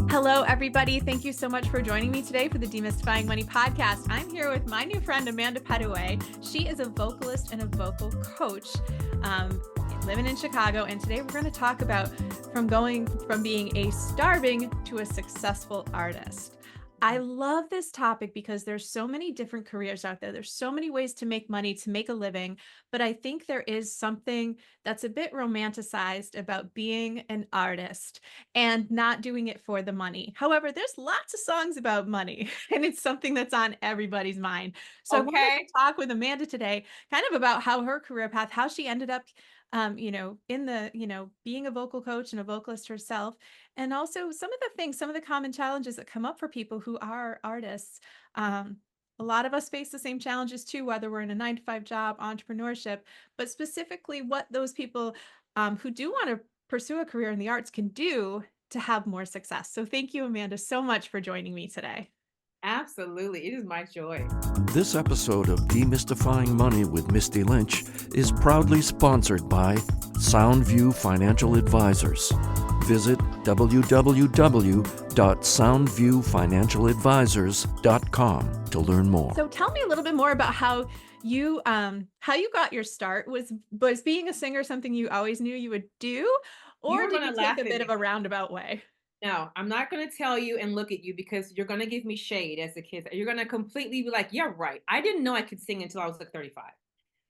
Hello, everybody. Thank you so much for joining me today for the Demystifying Money podcast. I'm here with my new friend, Amanda Pettaway. She is a vocalist and a vocal coach living in Chicago. And today we're going to talk about from going from being a starving to a successful artist. I love this topic because there's so many different careers out there. There's so many ways to make money, to make a living, but I think there is something that's a bit romanticized about being an artist and not doing it for the money. However, there's lots of songs about money and it's something that's on everybody's mind. So I wanted to talk with Amanda today kind of about how her career path, how she ended up in the, being a vocal coach and a vocalist herself. And also some of the things, some of the common challenges that come up for people who are artists. A lot of us face the same challenges too, whether we're in a 9-to-5 job, entrepreneurship, but specifically what those people who do want to pursue a career in the arts can do to have more success. So thank you, Amanda, so much for joining me today. Absolutely. It is my joy. This episode of Demystifying Money with Misty Lynch is proudly sponsored by Soundview Financial Advisors. Visit www.soundviewfinancialadvisors.com to learn more. So tell me a little bit more about how you got your start. Was being a singer something you always knew you would do, or did you take a bit of a roundabout way? No, I'm not going to tell you and look at you because you're going to give me shade as the kids. You're going to completely be like, yeah, right. I didn't know I could sing until I was like 35.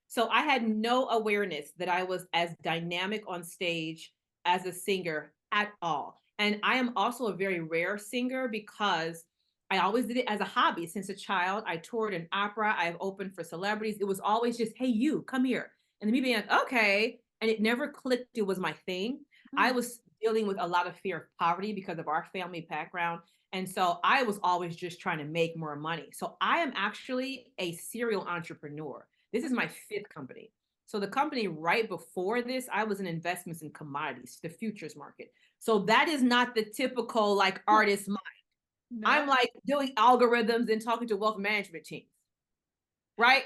So I had no awareness that I was as dynamic on stage as a singer at all. And I am also a very rare singer because I always did it as a hobby. Since a child, I toured in opera. I've opened for celebrities. It was always just, hey, you come here. And then me being like, okay. And it never clicked. It was my thing. I was dealing with a lot of fear of poverty because of our family background. And so I was always just trying to make more money. So I am actually a serial entrepreneur. This is my 5th company. So the company right before this, I was in investments in commodities, the futures market. So that is not the typical like artist mind. No. I'm like doing algorithms and talking to wealth management teams, right?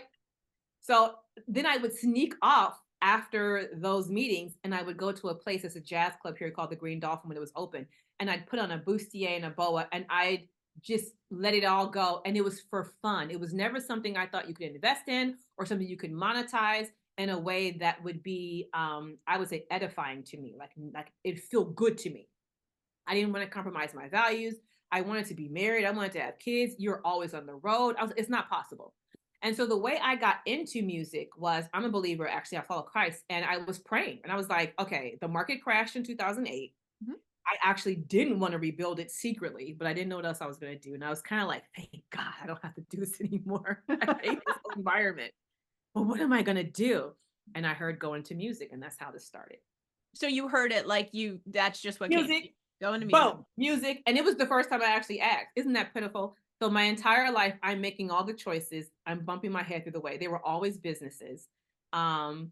So then I would sneak off after those meetings and I would go to a place, it's a jazz club here called the Green Dolphin when it was open. And I'd put on a bustier and a boa and I'd just let it all go. And it was for fun. It was never something I thought you could invest in or something you could monetize in a way that would be, I would say, edifying to me. Like it'd feel good to me. I didn't want to compromise my values. I wanted to be married. I wanted to have kids. You're always on the road. It's not possible. And so the way I got into music was, I'm a believer, actually, I follow Christ, and I was praying. And I was like, okay, the market crashed in 2008. Mm-hmm. I actually didn't want to rebuild it secretly, but I didn't know what else I was going to do. And I was kind of like, thank God, I don't have to do this anymore. I hate this whole environment. But what am I going to do? And I heard go into music, and that's how this started. So you heard it like that's just what music, came. Go into music. Boom, music. And it was the first time I actually asked. Isn't that pitiful? So my entire life, I'm making all the choices. I'm bumping my head through the way. They were always businesses. And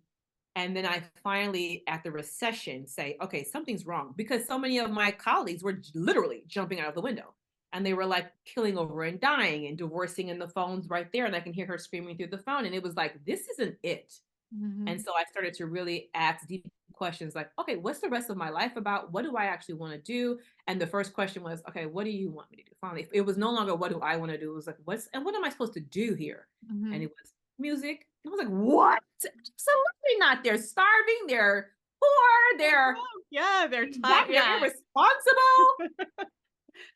then I finally, at the recession, say, okay, something's wrong. Because so many of my colleagues were literally jumping out of the window. And they were like killing over and dying and divorcing, and the phone's right there. And I can hear her screaming through the phone. And it was like, this isn't it. Mm-hmm. And so I started to really ask deep questions like, okay, what's the rest of my life about? What do I actually want to do? And the first question was, okay, what do you want me to do? Finally, it was no longer what do I want to do? It was like, what am I supposed to do here? Mm-hmm. And it was music. I was like, what? Absolutely not. They're starving. They're poor. They're irresponsible.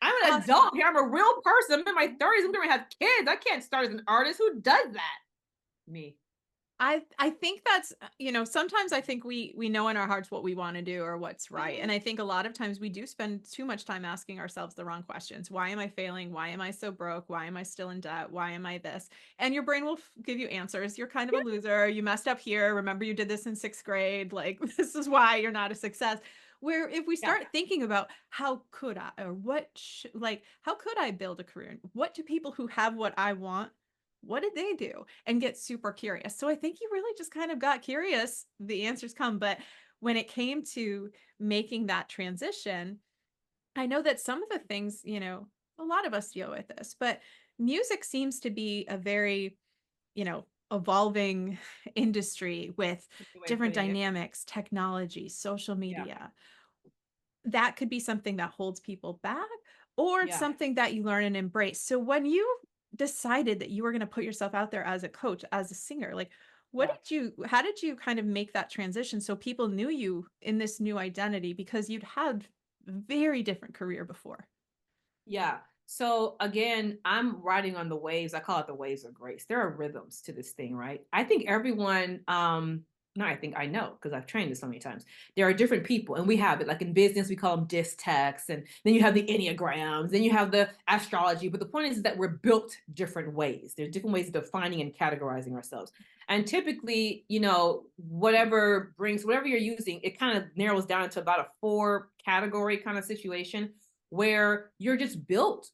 I'm an adult here. I'm a real person. I'm in my 30s. I'm going to have kids. I can't start as an artist. Who does that? Me. I think that's, sometimes I think we know in our hearts what we want to do or what's right. And I think a lot of times we do spend too much time asking ourselves the wrong questions. Why am I failing? Why am I so broke? Why am I still in debt? Why am I this? And your brain will give you answers. You're kind of a loser. You messed up here. Remember you did this in 6th grade. Like, this is why you're not a success. Where if we start thinking about how could I, or how could I build a career? What do people who have what I want, what did they do? And get super curious. So I think you really just kind of got curious. The answers come. But when it came to making that transition, I know that some of the things, a lot of us deal with this, but music seems to be a very, evolving industry with That's the way of different putting it. dynamics, technology, social Yeah. media, that could be something that holds people back, or it's Yeah. something that you learn and embrace. So when you decided that you were going to put yourself out there as a coach, as a singer, like Yeah. how did you kind of make that transition so people knew you in this new identity, because you'd had very different career before? Yeah. So again, I'm riding on the waves. I call it the waves of grace. There are rhythms to this thing, right? I think everyone, no, I think I know because I've trained this so many times. There are different people, and we have it like in business, we call them disc texts, and then you have the Enneagrams, then you have the astrology. But the point is that we're built different ways. There's different ways of defining and categorizing ourselves. And typically, whatever you're using, it kind of narrows down into about a 4 category kind of situation where you're just built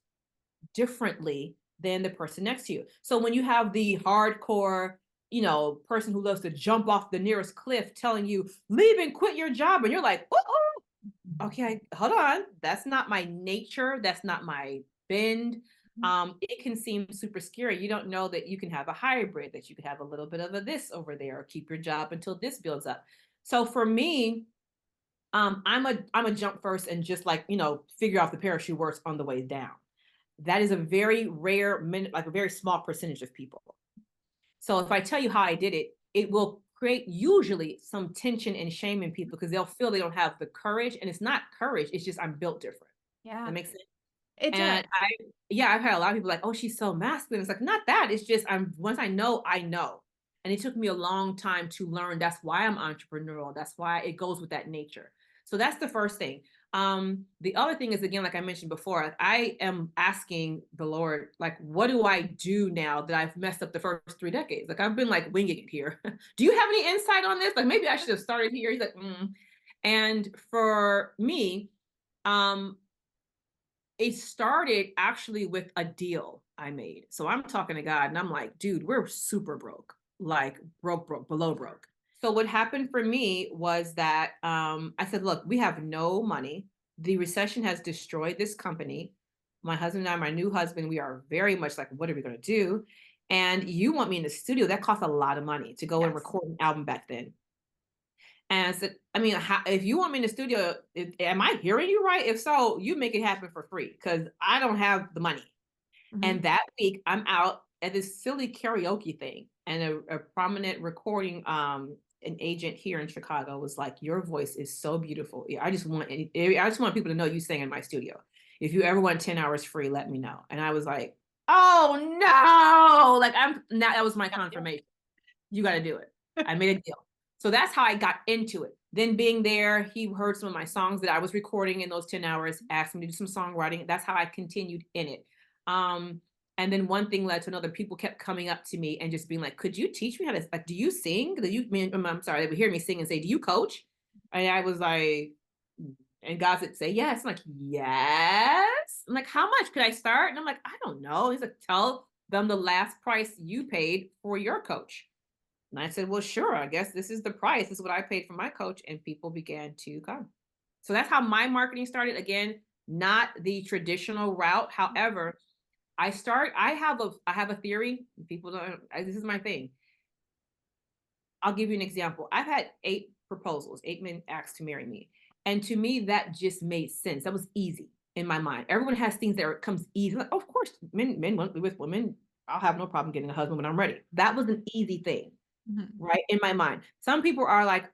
differently than the person next to you. So when you have the hardcore, person who loves to jump off the nearest cliff telling you, leave and quit your job, and you're like, oh, okay, hold on. That's not my nature. That's not my bend. It can seem super scary. You don't know that you can have a hybrid, that you could have a little bit of a this over there, or keep your job until this builds up. So for me, I'm a jump first and just figure out the parachute works on the way down. That is a very rare like a very small percentage of people. So if I tell you how I did it, it will create usually some tension and shame in people because they'll feel they don't have the courage, and it's not courage. It's just I'm built different. Yeah, That makes sense. it does. And I've had a lot of people like, oh, she's so masculine. It's like, not that. It's just once I know, I know. And it took me a long time to learn. That's why I'm entrepreneurial. That's why it goes with that nature. So that's the first thing. The other thing is, again, like I mentioned before, I am asking the Lord, like, what do I do now that I've messed up the first 3 decades? Like, I've been like winging it here. Do you have any insight on this? Like, maybe I should have started here. He's like, And for me, it started actually with a deal I made. So I'm talking to God and I'm like, dude, we're super broke, like broke, below broke. So what happened for me was that I said, look, we have no money. The recession has destroyed this company. My husband and I, my new husband, we are very much like, what are we going to do? And you want me in the studio? That costs a lot of money to go and record an album back then. And I said, I mean, if you want me in the studio, am I hearing you right? If so, you make it happen for free because I don't have the money. Mm-hmm. And that week, I'm out at this silly karaoke thing, and a prominent recording an agent here in Chicago was like, "Your voice is so beautiful. I just want people to know you sing in my studio. If you ever want 10 hours free, let me know." And I was like, "Oh no!" Like that was my confirmation. You got to do it. I made a deal. So that's how I got into it. Then being there, he heard some of my songs that I was recording in those 10 hours, asked me to do some songwriting. That's how I continued in it. And then one thing led to another. People kept coming up to me and just being like, could you teach me how to, like, do you sing? I'm sorry, they would hear me sing and say, do you coach? And I was like, and God would say, yes. I'm like, yes. I'm like, how much could I start? And I'm like, I don't know. He's like, tell them the last price you paid for your coach. And I said, well, sure, I guess this is the price. This is what I paid for my coach. And people began to come. So that's how my marketing started. Again, not the traditional route. However, I have a theory. People don't, this is my thing. I'll give you an example. I've had 8 proposals, 8 men asked to marry me. And to me, that just made sense. That was easy in my mind. Everyone has things that comes easy. Like, oh, of course, men want to be with women. I'll have no problem getting a husband when I'm ready. That was an easy thing, right? In my mind. Some people are like,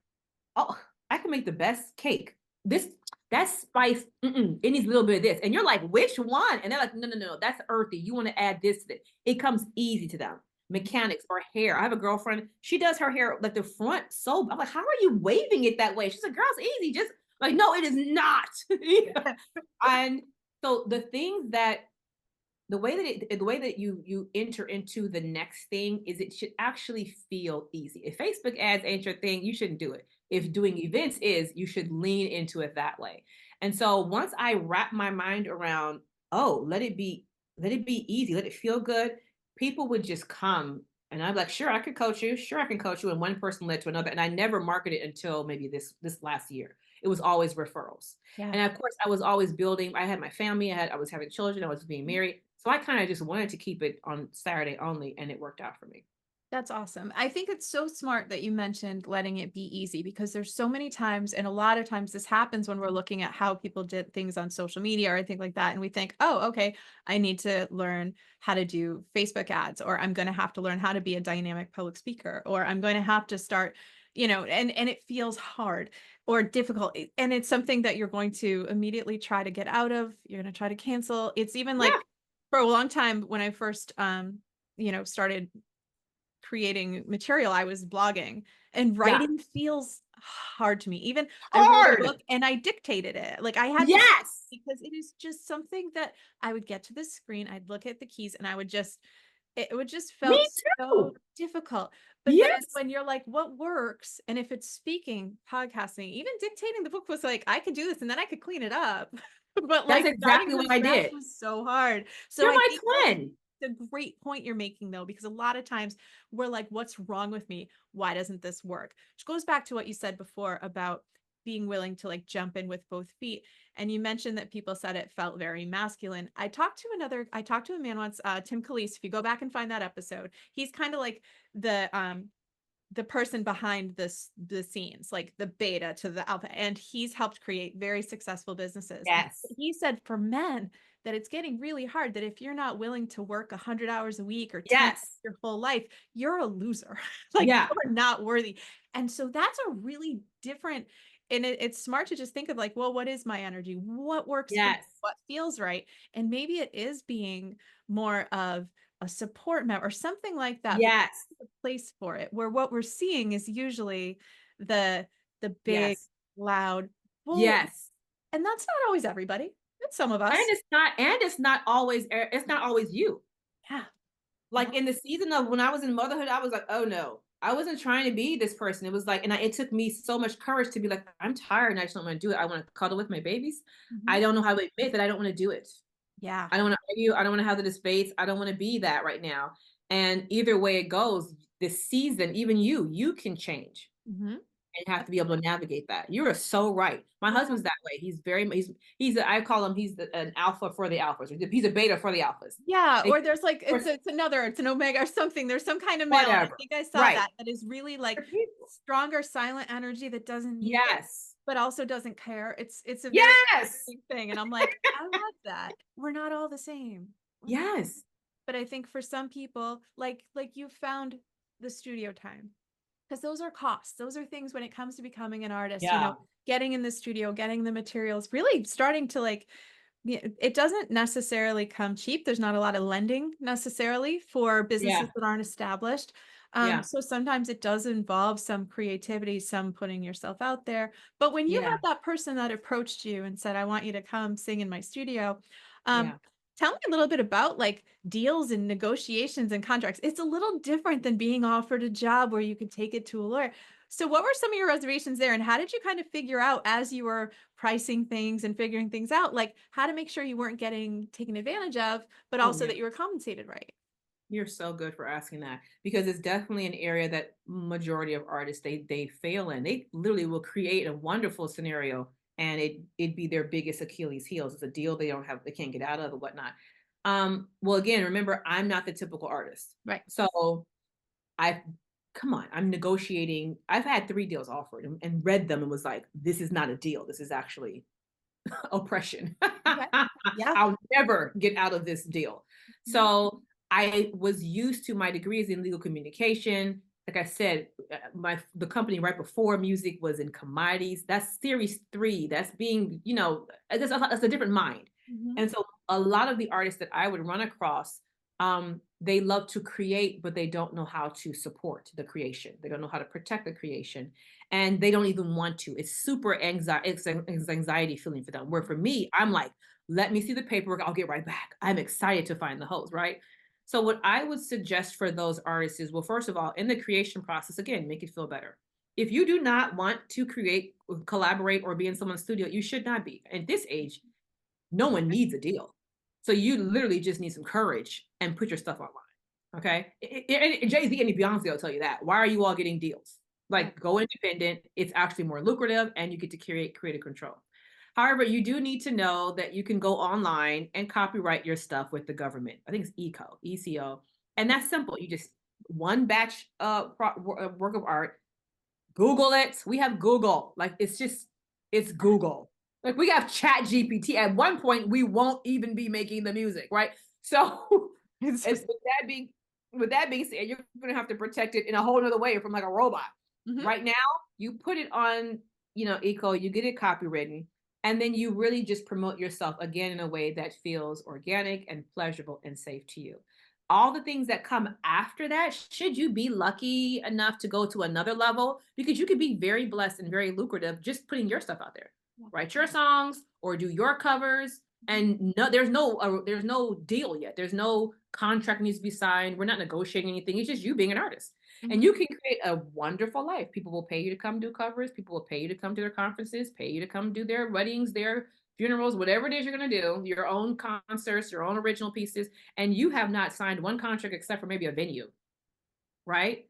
oh, I can make the best cake. That spice, it needs a little bit of this. And you're like, which one? And they're like, no, that's earthy. You want to add this to it. It comes easy to them. Mechanics or hair. I have a girlfriend, she does her hair like the front. So I'm like, how are you waving it that way? She's like, girl, it's easy. Just like, no, it is not. And so the way that you enter into the next thing is it should actually feel easy. If Facebook ads ain't your thing, you shouldn't do it. If doing events is, you should lean into it that way. And so once I wrap my mind around, oh, let it be easy, let it feel good, people would just come and I'm like, sure, I could coach you. Sure, I can coach you. And one person led to another. And I never marketed until maybe this last year. It was always referrals. Yeah. And of course, I was always building. I had my family. I was having children. I was being married. So I kind of just wanted to keep it on Saturday only. And it worked out for me. That's awesome. I think it's so smart that you mentioned letting it be easy, because there's so many times, and a lot of times this happens when we're looking at how people did things on social media or anything like that. And we think, oh, okay, I need to learn how to do Facebook ads, or I'm going to have to learn how to be a dynamic public speaker, or I'm going to have to start, and it feels hard or difficult. And it's something that you're going to immediately try to get out of. You're going to try to cancel. It's even Yeah. like for a long time when I first, started creating material, I was blogging, and Yeah. writing feels hard to me. Even I wrote a Hard. book and I dictated it. Like I had to, Yes. because it is just something that I would get to the screen, I'd look at the keys, and it would just Me felt so too. difficult. But then Yes. when you're like, what works? And if it's speaking, podcasting, even dictating the book was like, I could do this and then I could clean it up. But That's like starting exactly from what I scratch did. was so hard. So You're I my think twin. that's a great point you're making, though, because a lot of times we're like, what's wrong with me? Why doesn't this work? Which goes back to what you said before about being willing to like jump in with both feet. And you mentioned that people said it felt very masculine. I talked to a man once, Tim Calise. If you go back and find that episode, he's kind of like the person behind the scenes, like the beta to the alpha, and he's helped create very successful businesses. Yes. He said for men that it's getting really hard, that if you're not willing to work 100 hours a week or 10 Yes. your whole life, you're a loser. Like Yeah. you're not worthy. And so that's a really different, and it's smart to just think of like, well, what is my energy? What works for me? Yes. What feels right? And maybe it is being more of a support member or something like that, but Yes. a place for it, where what we're seeing is usually the big, Yes. loud, well, Yes. and that's not always everybody. It's some of us. And it's not always you. Yeah. Like in the season of when I was in motherhood, I was like, oh no, I wasn't trying to be this person. It was like, it took me so much courage to be like, I'm tired and I just don't want to do it. I want to cuddle with my babies. I don't know how to admit that I don't want to do it. Yeah. I don't want to argue. I don't want to have the debates. I don't want to be that right now. And either way it goes, this season, even you can change. Mm-hmm. And have to be able to navigate that. You are so right. My husband's that way. I call him, an alpha for the alphas. He's a beta for the alphas. Yeah. Or there's like, it's an omega or something. There's some kind of male. I think I saw that is really like stronger silent energy that doesn't need it, but also doesn't care. It's a very interesting thing. And I'm like, I love that. We're not all the same. Yes. But I think for some people, like you found the studio time, because those are costs. Those are things when it comes to becoming an artist, getting in the studio, getting the materials, really starting to like, it doesn't necessarily come cheap. There's not a lot of lending necessarily for businesses that aren't established. So sometimes it does involve some creativity, some putting yourself out there. But when you had that person that approached you and said, I want you to come sing in my studio, tell me a little bit about like deals and negotiations and contracts. It's a little different than being offered a job where you could take it to a lawyer. So what were some of your reservations there? And how did you kind of figure out as you were pricing things and figuring things out, like how to make sure you weren't getting taken advantage of, but also that you were compensated right? You're so good for asking that, because it's definitely an area that majority of artists, they fail in. They literally will create a wonderful scenario and it'd be their biggest Achilles heels. It's a deal they can't get out of or whatnot. Well, again, remember, I'm not the typical artist. Right. So I'm negotiating. I've had 3 deals offered and read them and was like, this is not a deal. This is actually oppression. Okay. Yeah. I'll never get out of this deal. So I was used to, my degrees in legal communication. Like I said, the company right before music was in commodities. That's series 3. That's being, that's a different mind. Mm-hmm. And so a lot of the artists that I would run across, they love to create, but they don't know how to support the creation. They don't know how to protect the creation, and they don't even want to. It's super anxiety feeling for them. Where for me, I'm like, let me see the paperwork. I'll get right back. I'm excited to find the host, right? So what I would suggest for those artists is, well, first of all, in the creation process, again, make it feel better. If you do not want to create, collaborate, or be in someone's studio, you should not be. At this age, no one needs a deal. So you literally just need some courage and put your stuff online. Okay. And Jay-Z and Beyonce will tell you that. Why are you all getting deals? Like, go independent. It's actually more lucrative and you get to create creative control. However, you do need to know that you can go online and copyright your stuff with the government. I think it's ECO. And that's simple. You just one batch work of art, Google it. We have Google. Like, it's Google. Like, we have Chat GPT. At one point, we won't even be making the music, right? So with that being said, you're gonna have to protect it in a whole nother way from like a robot. Mhm. Right now, you put it on, eco, you get it copywritten, and then you really just promote yourself again in a way that feels organic and pleasurable and safe to you. All the things that come after that, should you be lucky enough to go to another level, because you could be very blessed and very lucrative just putting your stuff out there. Write your songs or do your covers, and no, there's no deal yet. There's no contract needs to be signed. We're not negotiating anything. It's just you being an artist. Mhm. And you can create a wonderful life. People will pay you to come do covers. People will pay you to come to their conferences, pay you to come do their weddings, their funerals, whatever it is you're going to do, your own concerts, your own original pieces. And you have not signed one contract except for maybe a venue, right?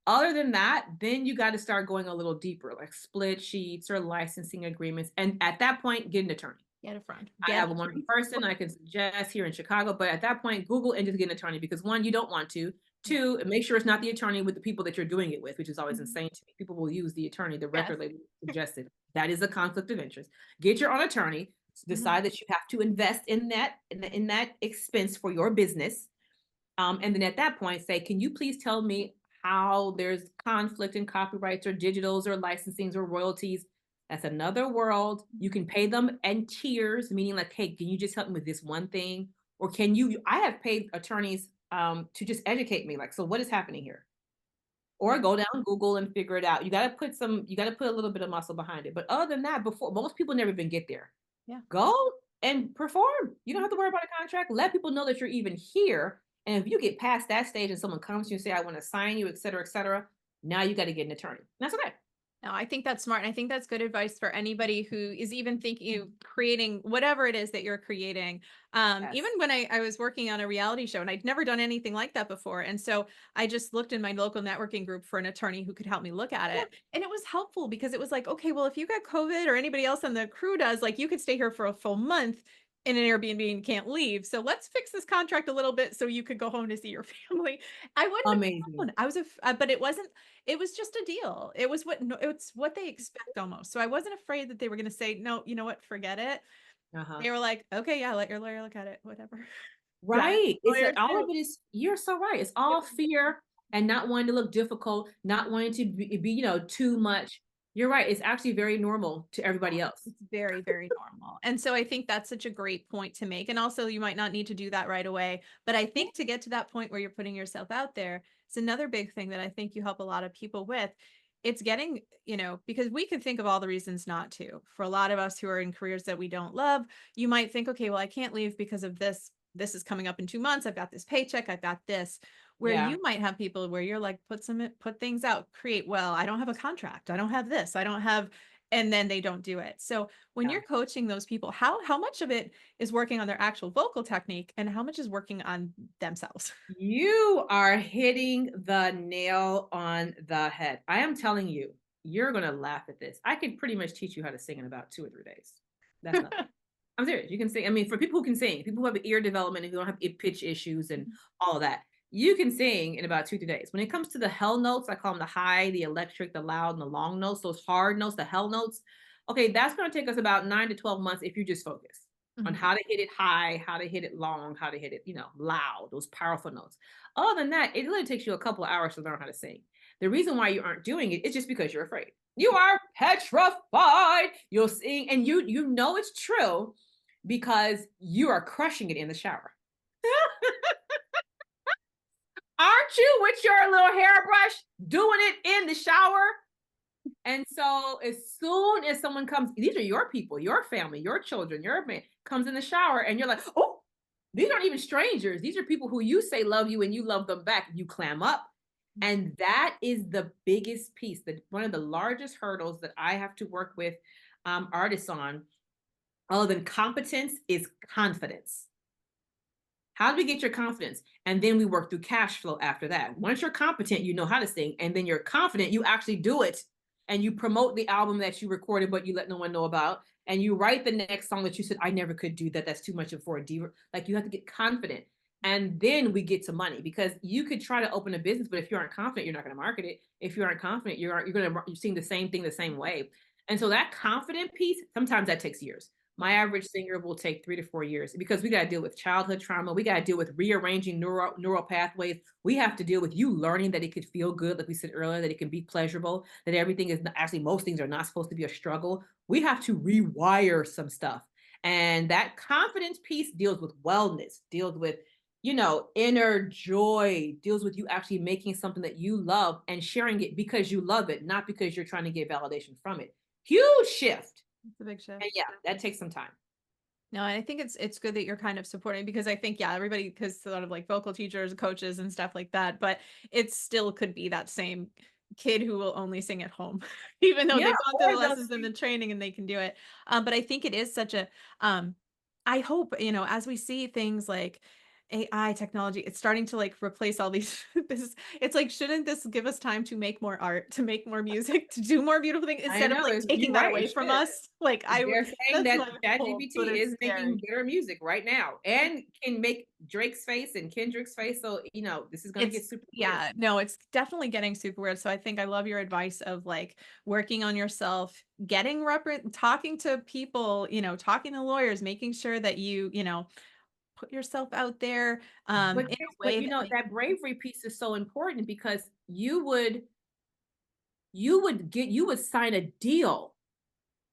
Other than that, then you got to start going a little deeper, like split sheets or licensing agreements. And at that point, get an attorney. Get a friend. I have one person I can suggest here in Chicago, but at that point, Google and just get an attorney, because one, you don't want to. Two, make sure it's not the attorney with the people that you're doing it with, which is always insane to me. People will use the attorney, the record label suggested. That is a conflict of interest. Get your own attorney. Decide that you have to invest in that expense for your business. And then at that point, say, can you please tell me how there's conflict in copyrights or digitals or licensings or royalties? That's another world. You can pay them in tiers, meaning like, hey, can you just help me with this one thing? Or can you, I have paid attorneys to just educate me, like, so what is happening here? Or go down Google and figure it out. You got to put a little bit of muscle behind it. But other than that, most people never even get there. Yeah. Go and perform. You don't have to worry about a contract. Let people know that you're even here. And if you get past that stage and someone comes to you and say, I want to sign you, et cetera, now you got to get an attorney. And that's okay. No, I think that's smart. And I think that's good advice for anybody who is even thinking of creating whatever it is that you're creating. Even when I was working on a reality show, and I'd never done anything like that before. And so I just looked in my local networking group for an attorney who could help me look at it. And it was helpful because it was like, okay, well, if you got COVID or anybody else on the crew does, like, you could stay here for a full month in an Airbnb and can't leave. So let's fix this contract a little bit so you could go home to see your family. I wouldn't Amazing. have known. But it wasn't, it was just a deal. It's what they expect almost. So I wasn't afraid that they were going to say, no, you know what, forget it. They were like, okay, yeah, let your lawyer look at it, whatever. Right. All of it is, you're so right. It's all fear and not wanting to look difficult, not wanting to be too much. You're right. It's actually very normal to everybody else. It's very, very normal. And so I think that's such a great point to make. And also, you might not need to do that right away. But I think to get to that point where you're putting yourself out there, it's another big thing that I think you help a lot of people with. It's getting, because we can think of all the reasons not to. For a lot of us who are in careers that we don't love, you might think, okay, well, I can't leave because of this. This is coming up in 2 months. I've got this paycheck. I've got this. Where you might have people where you're like, put things out, create, well, I don't have a contract. I don't have this. I don't have, and then they don't do it. So when you're coaching those people, how much of it is working on their actual vocal technique and how much is working on themselves? You are hitting the nail on the head. I am telling you, you're going to laugh at this. I could pretty much teach you how to sing in about 2 or 3 days. That's nothing. I'm serious. You can sing. I mean, for people who can sing, people who have ear development and who don't have pitch issues and all of that, you can sing in about 2 to 3 days. When it comes to the hell notes, I call them the high, the electric, the loud, and the long notes, those hard notes, the hell notes. Okay, that's going to take us about 9 to 12 months if you just focus on how to hit it high, how to hit it long, how to hit it, loud, those powerful notes. Other than that, it really takes you a couple of hours to learn how to sing. The reason why you aren't doing it is just because you're afraid. You are petrified. You'll sing, and you know it's true because you are crushing it in the shower. Aren't you with your little hairbrush doing it in the shower? And so as soon as someone comes, these are your people, your family, your children, your man comes in the shower and you're like, oh, these aren't even strangers. These are people who you say love you and you love them back. You clam up. And that is the biggest piece, one of the largest hurdles that I have to work with artists on, other than competence, is confidence. How do we get your confidence? And then we work through cash flow after that. Once you're competent, you know how to sing, and then you're confident, you actually do it. And you promote the album that you recorded, but you let no one know about. And you write the next song that you said, I never could do that. That's too much for a diva. Like, you have to get confident. And then we get to money, because you could try to open a business, but if you aren't confident, you're not going to market it. If you aren't confident, you're seeing the same thing the same way. And so that confident piece, sometimes that takes years. My average singer will take 3 to 4 years, because we got to deal with childhood trauma. We got to deal with rearranging neural pathways. We have to deal with you learning that it could feel good, like we said earlier, that it can be pleasurable, that everything is actually, most things are not supposed to be a struggle. We have to rewire some stuff. And that confidence piece deals with wellness, deals with, inner joy, deals with you actually making something that you love and sharing it because you love it, not because you're trying to get validation from it. Huge shift. It's a big shift. And yeah, that takes some time. No, I think it's good that you're kind of supporting, because I think, yeah, everybody, because a lot of like vocal teachers, coaches and stuff like that, but it still could be that same kid who will only sing at home, even though Yeah, they've gone through the or lessons and the training and they can do it. But I think it is such a, I hope, as we see things like AI technology, it's starting to like replace all these, it's like, shouldn't this give us time to make more art, to make more music, to do more beautiful things, I instead of know, like taking you're that right, away it from should. us? Like They're saying that's that my hope, but ChatGPT it's is making scary. better music right now and can make Drake's face and Kendrick's face. So, this is going to get super weird. Yeah, no, it's definitely getting super weird. So I think I love your advice of like working on yourself, getting talking to people, talking to lawyers, making sure that you put yourself out there But in a guess what? way that That bravery piece is so important, because you would sign a deal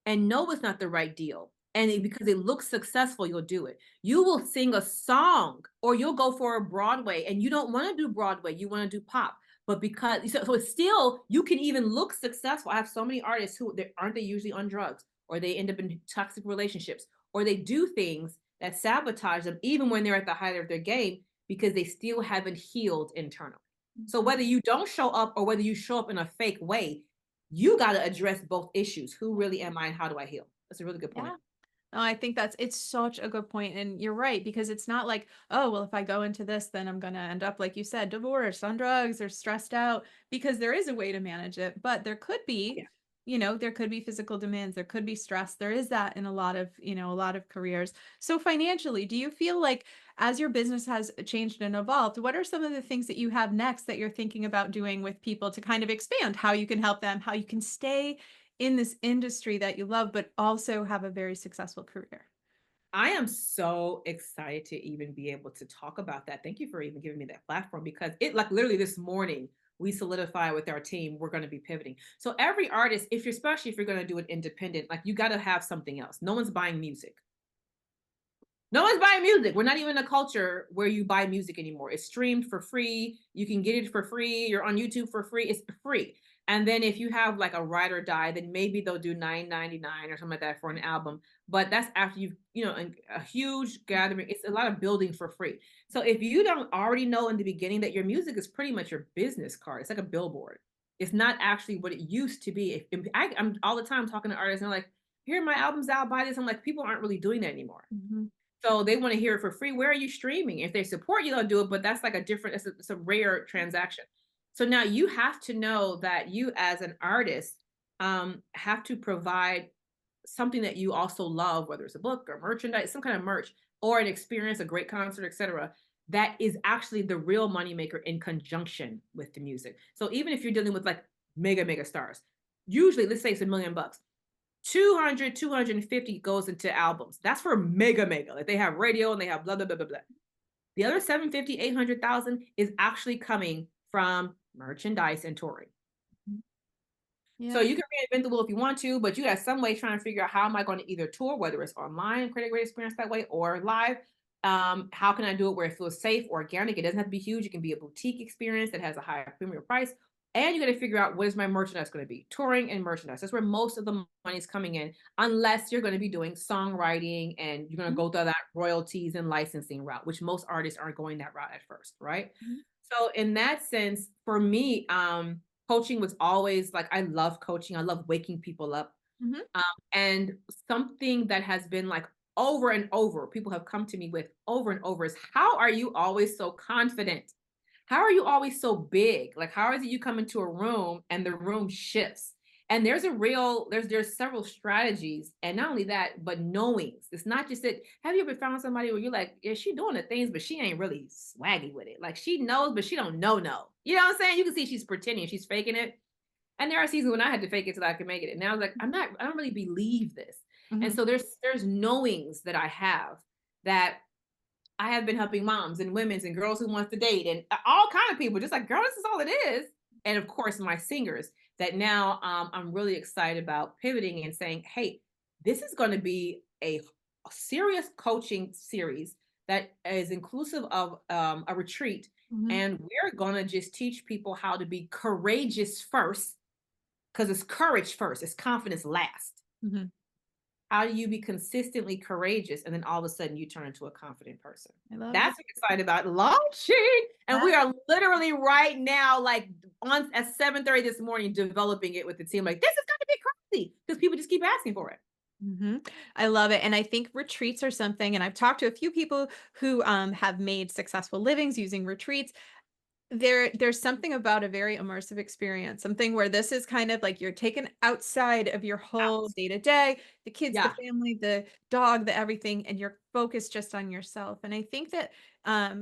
and know it's not the right deal. And because it looks successful, you'll do it. You will sing a song, or you'll go for a Broadway, and you don't want to do Broadway, you want to do pop. But because so it's still, you can even look successful. I have so many artists who aren't they usually on drugs, or they end up in toxic relationships, or they do things that sabotage them even when they're at the height of their game, because they still haven't healed internally. So whether you don't show up or whether you show up in a fake way, you got to address both issues. Who really am I, and how do I heal? That's a really good point. Yeah. No, I think it's such a good point. And you're right, because it's not like, oh, well, if I go into this, then I'm going to end up, like you said, divorced, on drugs, or stressed out, because there is a way to manage it. But there could be, there could be physical demands, there could be stress. There is that in a lot of, a lot of careers. So financially, do you feel like, as your business has changed and evolved, what are some of the things that you have next that you're thinking about doing with people to kind of expand how you can help them, how you can stay in this industry that you love, but also have a very successful career? I am so excited to even be able to talk about that. Thank you for even giving me that platform, because it, like, literally this morning, we solidify with our team, we're going to be pivoting. So every artist, especially if you're going to do it independent, like, you got to have something else. No one's buying music. No one's buying music. We're not even in a culture where you buy music anymore. It's streamed for free. You can get it for free. You're on YouTube for free. It's free. And then if you have like a ride or die, then maybe they'll do $9.99 or something like that for an album. But that's after you've, a huge gathering. It's a lot of building for free. So if you don't already know in the beginning that your music is pretty much your business card, it's like a billboard. It's not actually what it used to be. I'm all the time talking to artists, and they're like, here, my album's out, buy this. I'm like, people aren't really doing that anymore. Mm-hmm. So they want to hear it for free. Where are you streaming? If they support you, they'll do it, but that's like it's a rare transaction. So now you have to know that you, as an artist, have to provide something that you also love, whether it's a book or merchandise, some kind of merch, or an experience, a great concert, etc., that is actually the real moneymaker in conjunction with the music. So even if you're dealing with like mega stars, usually, let's say it's $1 million, 250 goes into albums. That's for mega. Like, they have radio and they have blah, blah, blah, blah, blah. The other 750, 800,000 is actually coming from merchandise and touring. Yeah. So you can reinvent the wheel if you want to, but you got some way trying to figure out, how am I going to either tour, whether it's online, create a great experience that way, or live. How can I do it where it feels safe, organic? It doesn't have to be huge. It can be a boutique experience that has a higher premium price. And you got to figure out, what is my merchandise going to be? Touring and merchandise. That's where most of the money is coming in, unless you're going to be doing songwriting and you're going to go through that royalties and licensing route, which most artists aren't going that route at first, right? Mm-hmm. So in that sense, for me, coaching was always like, I love coaching. I love waking people up. Mm-hmm. And something that has been like over and over, people have come to me with over and over, is, how are you always so confident? How are you always so big? Like, how is it you come into a room and the room shifts? And there's several strategies, and not only that, but knowings. It's not just that. Have you ever found somebody where you're like, yeah, she doing the things, but she ain't really swaggy with it. Like she knows, but she don't know. You know what I'm saying? You can see she's pretending, she's faking it. And there are seasons when I had to fake it till I could make it. And now I was like, I don't really believe this. Mm-hmm. And so there's knowings that I have that I have been helping moms and women's and girls who wants to date and all kind of people, just like, girl, this is all it is. And of course, my singers that now I'm really excited about pivoting and saying, hey, this is going to be a serious coaching series that is inclusive of a retreat. Mm-hmm. And we're going to just teach people how to be courageous first, because it's courage first, it's confidence last. Mm-hmm. How do you be consistently courageous and then all of a sudden you turn into a confident person? That's what I'm excited about launching. And we are literally right now, like on at 7:30 this morning, developing it with the team. Like, this is going to be crazy because people just keep asking for it. Mm-hmm. I love it. And I think retreats are something, and I've talked to a few people who have made successful livings using retreats. There's something about a very immersive experience, something where this is kind of like you're taken outside of your whole day to day, the kids, the family, the dog, the everything, and you're focused just on yourself. And I think that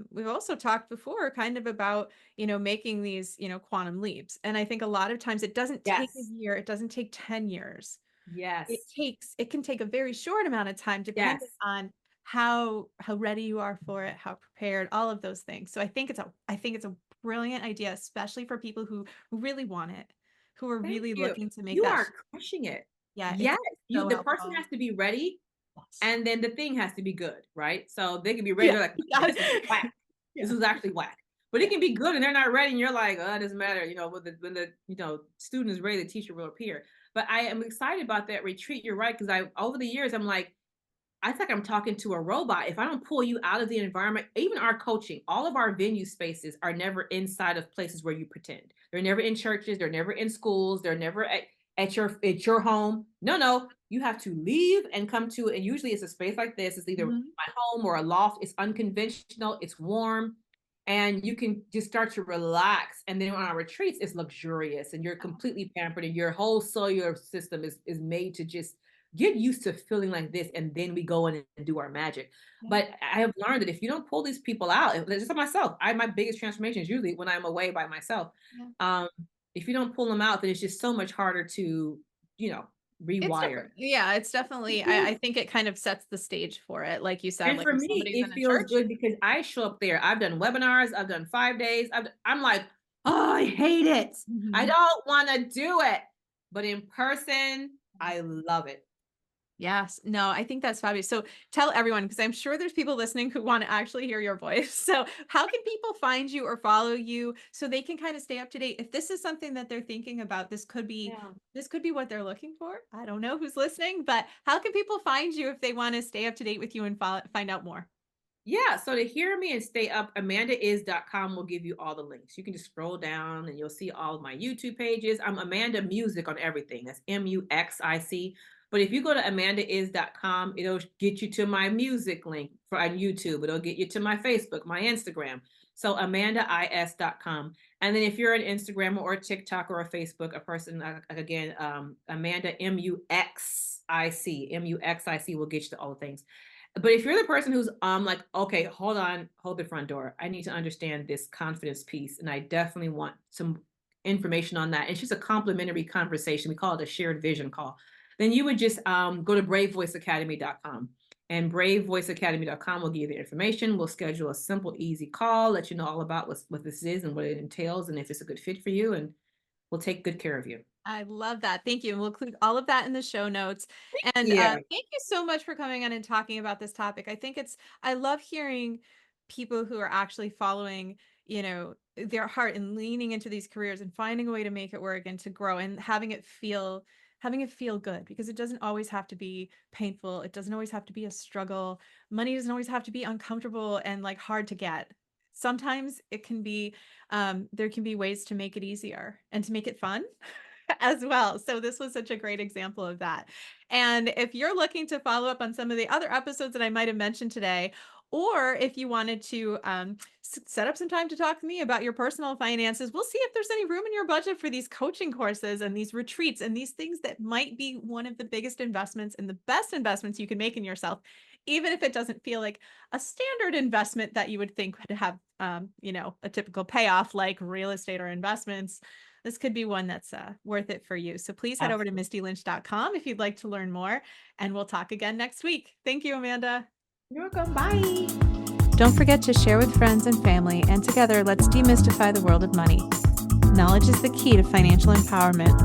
we've also talked before kind of about, making these, quantum leaps. And I think a lot of times it doesn't take a year, it doesn't take 10 years. Yes. It can take a very short amount of time depending on how ready you are for it, how prepared, all of those things. So I think it's a brilliant idea, especially for people who really want it, who are really looking to make you that. are crushing it. Yeah. Yes. The person has to be ready, and then the thing has to be good, right? So they can be ready. They're like, this is whack. This is actually whack. But it can be good and they're not ready, and you're like, oh, it doesn't matter. When the student is ready, the teacher will appear. But I am excited about that retreat. You're right, because over the years, I'm like, I think I'm talking to a robot. If I don't pull you out of the environment, even our coaching, all of our venue spaces are never inside of places where you pretend. They're never in churches. They're never in schools. They're never at your home. No, you have to leave and come to, and usually it's a space like this. It's either my home or a loft. It's unconventional. It's warm. And you can just start to relax. And then on our retreats, it's luxurious and you're completely pampered and your whole cellular system is made to just get used to feeling like this, and then we go in and do our magic. But I have learned that if you don't pull these people out, just like myself, my biggest transformation is usually when I'm away by myself. If you don't pull them out, then it's just so much harder to, rewire. It's definitely, I think it kind of sets the stage for it. Like you said, and like for me, it feels good because I show up there. I've done webinars. I've done 5 days. I'm like, oh, I hate it. I don't want to do it. But in person, I love it. Yes. No, I think that's fabulous. So tell everyone, because I'm sure there's people listening who want to actually hear your voice. So how can people find you or follow you so they can kind of stay up to date? If this is something that they're thinking about, this could be what they're looking for. I don't know who's listening, but how can people find you if they want to stay up to date with you and find out more? Yeah. So to hear me and stay up, amandais.com will give you all the links. You can just scroll down and you'll see all of my YouTube pages. I'm Amanda Music on everything. That's MUXIC. But if you go to amandais.com, it'll get you to my music link on YouTube. It'll get you to my Facebook, my Instagram. So amandais.com. And then if you're an Instagram or a TikTok or a Facebook, a person, again, Amanda MUXIC. MUXIC will get you to all the things. But if you're the person who's like, okay, hold the front door. I need to understand this confidence piece. And I definitely want some information on that. It's just a complimentary conversation. We call it a shared vision call. Then you would just go to bravevoiceacademy.com, and bravevoiceacademy.com will give you the information. We'll schedule a simple, easy call, let you know all about what this is and what it entails, and if it's a good fit for you, and we'll take good care of you. I love that. Thank you. And we'll include all of that in the show notes. And thank you so much for coming on and talking about this topic. I love hearing people who are actually following, their heart and leaning into these careers and finding a way to make it work and to grow and having it feel good, because it doesn't always have to be painful. It doesn't always have to be a struggle. Money doesn't always have to be uncomfortable and like hard to get. Sometimes it can be, there can be ways to make it easier and to make it fun as well. So this was such a great example of that. And if you're looking to follow up on some of the other episodes that I might have mentioned today, or if you wanted to set up some time to talk to me about your personal finances. We'll see if there's any room in your budget for these coaching courses and these retreats and these things that might be one of the biggest investments and the best investments you can make in yourself, even if it doesn't feel like a standard investment that you would think would have, a typical payoff like real estate or investments. This could be one that's worth it for you. So please head over to mistylynch.com if you'd like to learn more, and we'll talk again next week. Thank you, Amanda. You're welcome. Bye. Don't forget to share with friends and family, and together let's demystify the world of money. Knowledge is the key to financial empowerment.